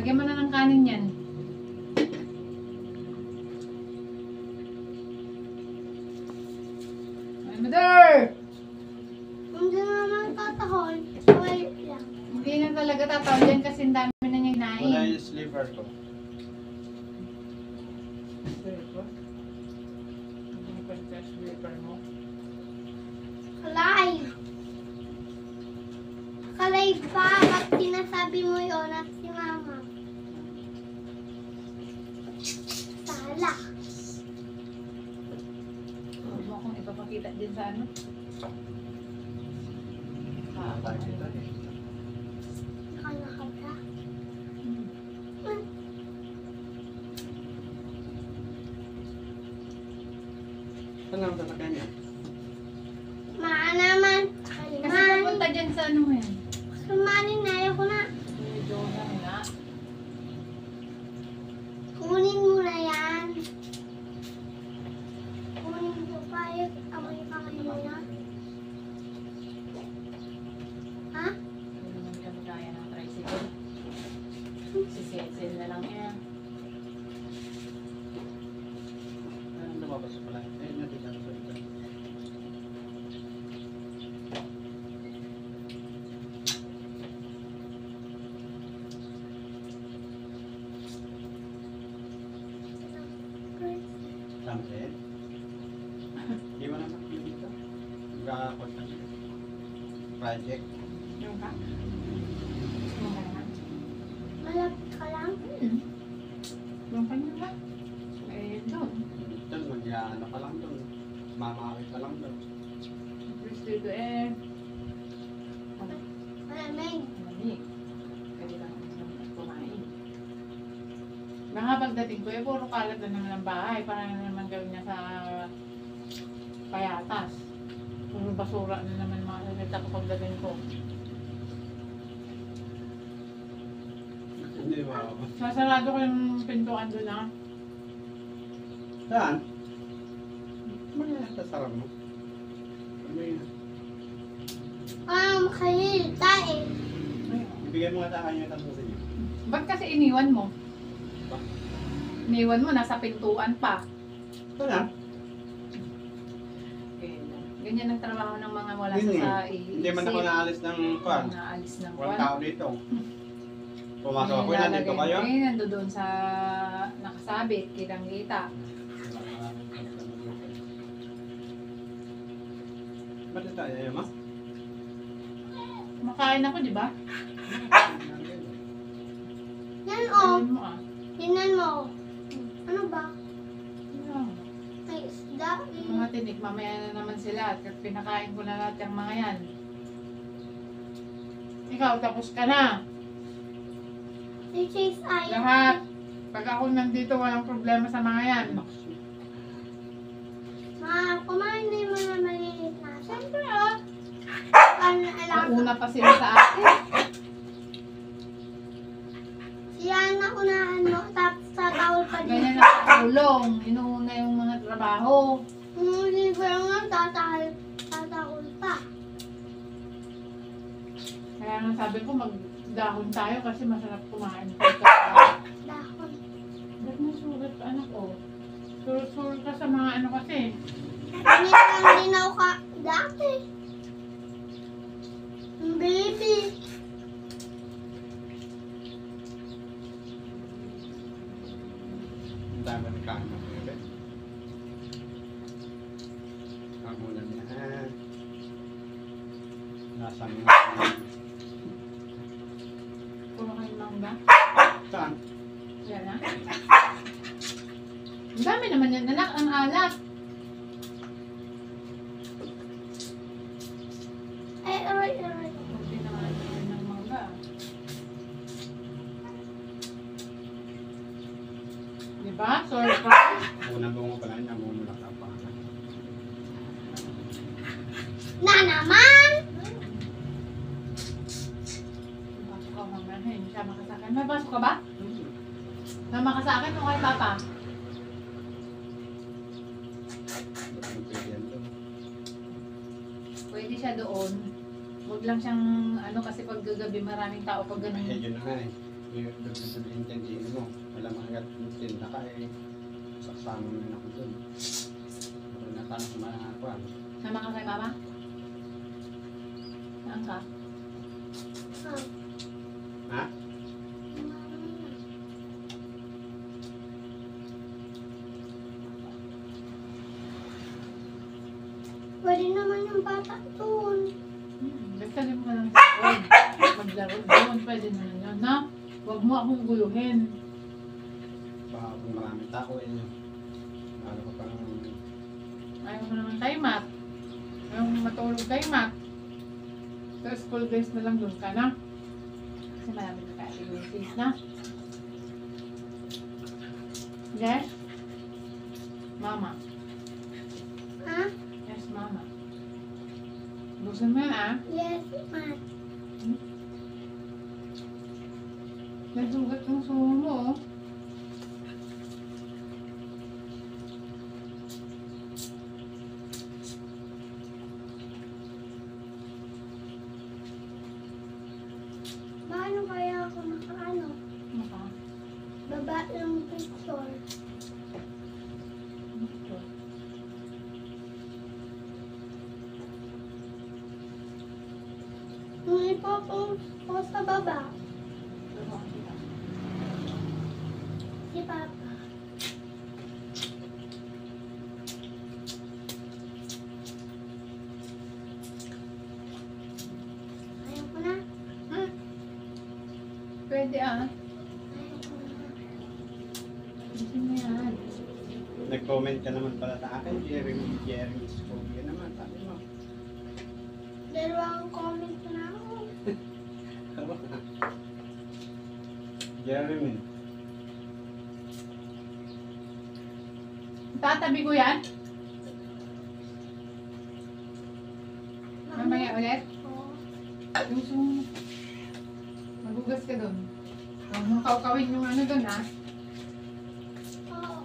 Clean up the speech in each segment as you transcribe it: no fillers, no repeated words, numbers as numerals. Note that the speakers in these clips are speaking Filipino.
Lagyan mo na ng kanin yan. Ay, mother! Hindi naman tatahol. Wait lang. Hindi na talaga tatawag yan kasi ang dami na niyang Wala hinain. yung sleeper ko. Alive. Alive pa. Ba't sinasabi mo yun at si mama? Sala. Huwag mo akong ipapakita din sa ano. Tayo dito eh. Nakalakabra. Saan ang sasakyan niya? Maa naman. Kasi Kalimani. pupunta dyan sa ano mo yan. Kalimani na. Ayoko na. Medyo na nga. Kunin mo na yan. Kunin mo pa. Amoy pa kayo na. Ha? Hindi naman kami kaya ng tricycle. Sisiyasin na lang yan. Ano lumabas pala? Ayun na dito. Something? Di mo naman dito? Gakakot na siya. Project? Yung ka? Yung ka na? Malapit ka lang. Yung ka na ba? Eh, doon. Doon, mag-ano ka lang doon. Mamawit ka lang doon. First dito eh. Malamig. Malamig. Pwede lang kumain. Baka pagdating ko eh, puro kalat na naman ang bahay. Parang na naman gawin niya sa payatas. Puro basura na naman mga salita ko pagdating ko. Hindi ba? Sasarado ko yung pintuan doon ah. Saan? Ano sa sarap mo? Ano yun? Makahilta eh. Ayun. Ibigay mo nga sa kanya yung tapusin niyo. Ba't kasi iniwan mo? Ba? Iniwan mo, nasa pintuan pa. Ito na. Ganyan ang trabaho ng mga wala Yun sa eh. Hindi man ako naalis ng kwan. Naalis ng Walang kwan. tao dito. Pumasok ako yun, nandito kayo. Eh, nando doon sa nakasabit, kitang kita. Ba't ito ayaw mo? Kumakain ako, di ba? Yan oh. Tingnan mo ah. Tingnan mo. Ano ba? Ano? May isda eh. Mga tinik, mamaya na naman sila at pinakain ko na lahat yung mga yan. Ikaw, tapos ka na. Si Chase ay. Lahat. Pag ako nandito, walang problema sa mga yan. Kumain na yung mga maliliit na. Siyempre ah. Ano Ang alam. una pa sila sa akin. Yan na unahan mo. Tapos tatawal pa din. Ganyan ang katulong. Inuuna yung mga trabaho. Hindi ko nga tatawal pa. Kaya nga sabi ko, magdahon tayo kasi masarap kumain. Dahon. Ba't mo sulat ka, anak ko? Surut-surut ka sa mga ano kasi. Ganyan lang din ako dati. Baby. Ang dami ng kain mo. Kamulan niya ha. Nasa mga. Puro kayo mangga. Saan? Yan na. Ang dami naman yan, anak. Ang alat. Ay, aray, aray. Kunti na nga naman ng mangga. Diba? Surprise. Unang bungo pa lang, namumulak ang pangalan. Na naman! Pasok ka mamaya. Hindi siya makasakin. May pasok ka ba? Sama ka sa akin o kay Papa? Pwede siya doon. Huwag lang siyang ano kasi pag gagabi maraming tao pag ganun. Yun na nga eh. Yung intensity mo. Alam mo agad yung tinda ka eh. Saksama mo na ako dun. Pero natanong makakuha. Sama ka kay Papa? Saan ka? Ha? Pwede naman yung bata doon. Basta di mo ka lang sa phone. Maglaro doon, pwede naman yun, no? Huwag mo akong guluhin. Baka kung maraming tao eh. Ano ka parang Ayaw mo naman kay Matt. Ayaw mo matulog kay Matt. Sa school days na lang doon ka na. Kasi marami ka ka-activities na. Yes? Mama. Ha? Yes, Mama. Buksan mo yan, ah. Yes, ma. Nasugat yung sumo mo, oh. Paano kaya ako nakaano? Maka. Baba yung picture. Ito. Yung ipopost ko sa baba. Turuan kita. Si Papa. Ayaw ko na. Pwede, ah. Ayaw ko na. Gusto mo yan. nag-comment ka naman pala sa akin. Jeremy Scovia naman. Sabi mo. Dalawang comment na ako. Jeremy. Tatabi ko yan. Mamaya ulit. Oo. Yung sumo. Magugas ka doon. Huwag mong kawkawin yung ano doon, ah. Oo.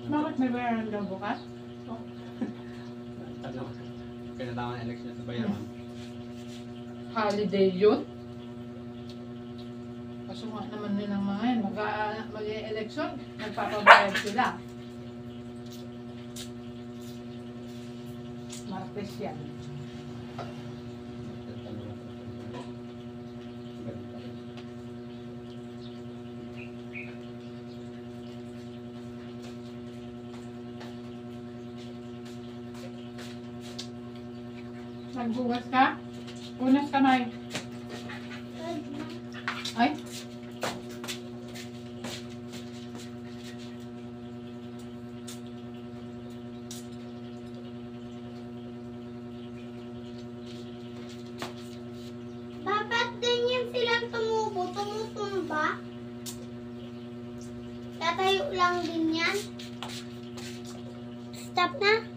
Bakit may bayaran daw bukas? Pinatawang election sa bayaran. Holiday yun? Kaso nga naman nilang mga yan, mag-election, nagpapabayad sila. Martes yan. Magbugas ka? Unas kamay. Ay? Dapat ganyan silang tumubo, tumutumba. Tatayo lang din yan. Stop na.